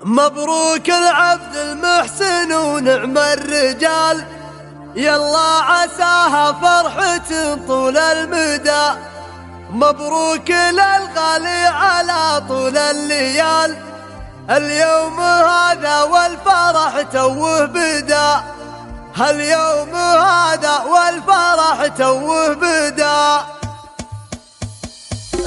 مبروك العبد المحسن ونعم الرجال، يلا عساها فرحة طول المدى. مبروك للغالي على طول الليال، اليوم هذا والفرح توه بدا. اليوم هذا والفرح توه بدا.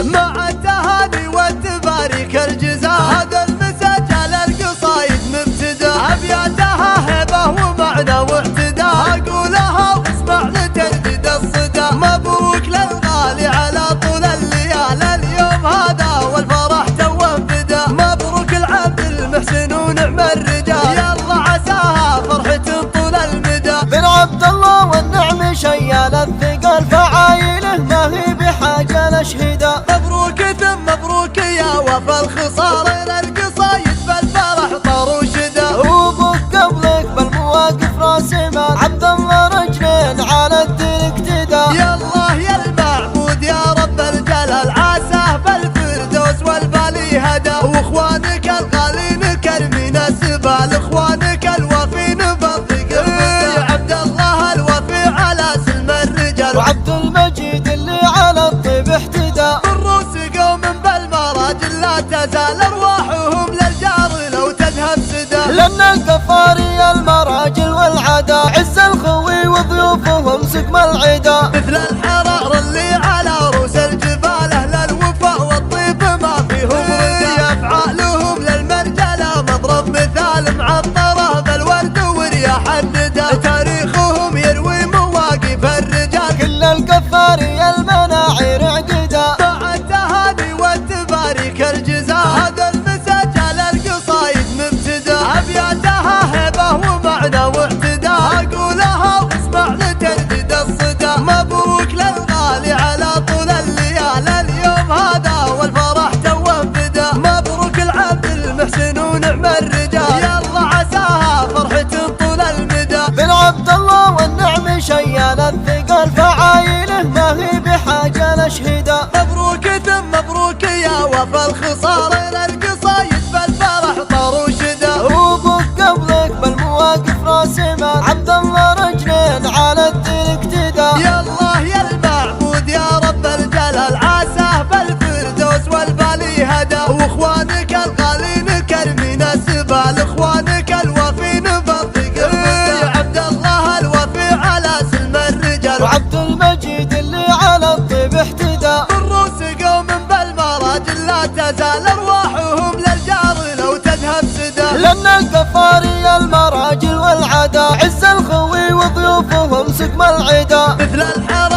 مع التهاني والتباريك الجزاء، هذا المساج على القصايد مبتدا. أبياتها هبة ومعنى واعتداء، أقولها واسمع لتردد الصدى. مبروك للغالي على طول الليال، اليوم هذا والفرح توه بدا. مبروك العبد المحسن ونعم الرجال، يلا عساها فرحة طول المدى. بن عبد الله والنعم شيال الثقل، فعايله ما هي بحاجة لشهدا. مبروك ثم مبروك يا وفا الخصال، القصايد بالفرح طار وشدا. وابوك قبلك بالمواقف راس مال، عبد الله رجلين على الدين اقتدى. يا الله يا المعبود يا رب الجلال، عاساه بالفردوس والبالي هدى. واخوانك الغالين كرمين السبال، اخوانك الوفين بالثقل يا عبد الله الوفي على سلم الرجال. وعبد المجيد اللي على الطيب احتدى. الروس قوم بالمراجل لا تزال ارواحهم للجار لو تذهب سدى. لأن القفاري المراجل والعدا، عز الخوي وضيوفهم سقم العدا. مثل الحرار اللي على روس الجبال، اهل الوفاء والطيب ما فيهم ردا. افعالهم للمرجله مضرب مثال، معطره بالورد ورياح الندى. تاريخهم يروي مواقف الرجال، كل القفاري المناعير عقدا. مع التهاني والتباريك الجزاء، هذا المساج على القصايد مبتدا. أبياتها هبة ومعنى واعتداء، أقولها واسمع لتردد الصدى. مبروك للغالي على طول الليال، اليوم هذا والفرح توه بدا. مبروك العبد المحسن ونعم الرجال، يلا عساها فرحة طول المدى. بن عبد الله والنعم شيال الثقل، فعايله ما هي بحاجة لشهدا. مبروك ثم مبروك يا وفا الخصال، القصايد بالفرح طار وشدا. وابوك قبلك بالمواقف راس مال، عبد الله رجلين على الدين اقتدى. يا الله يا المعبود يا رب الجلال، عاساه بالفردوس والبالي هدى. واخوانك الغالين كرمين السبال، اخوانك الوفين بالثقل يا عبد الله الوفي على سلم الرجال. وعبد المجيد اللي على الطيب احتدى. الروس قوم بالمراجل لا تزال ارواحهم للجار لو تذهب سدى. لأن القفاري المراجل والعدا، عز الخوي وضيوفهم سقم العدا. مثل الحرار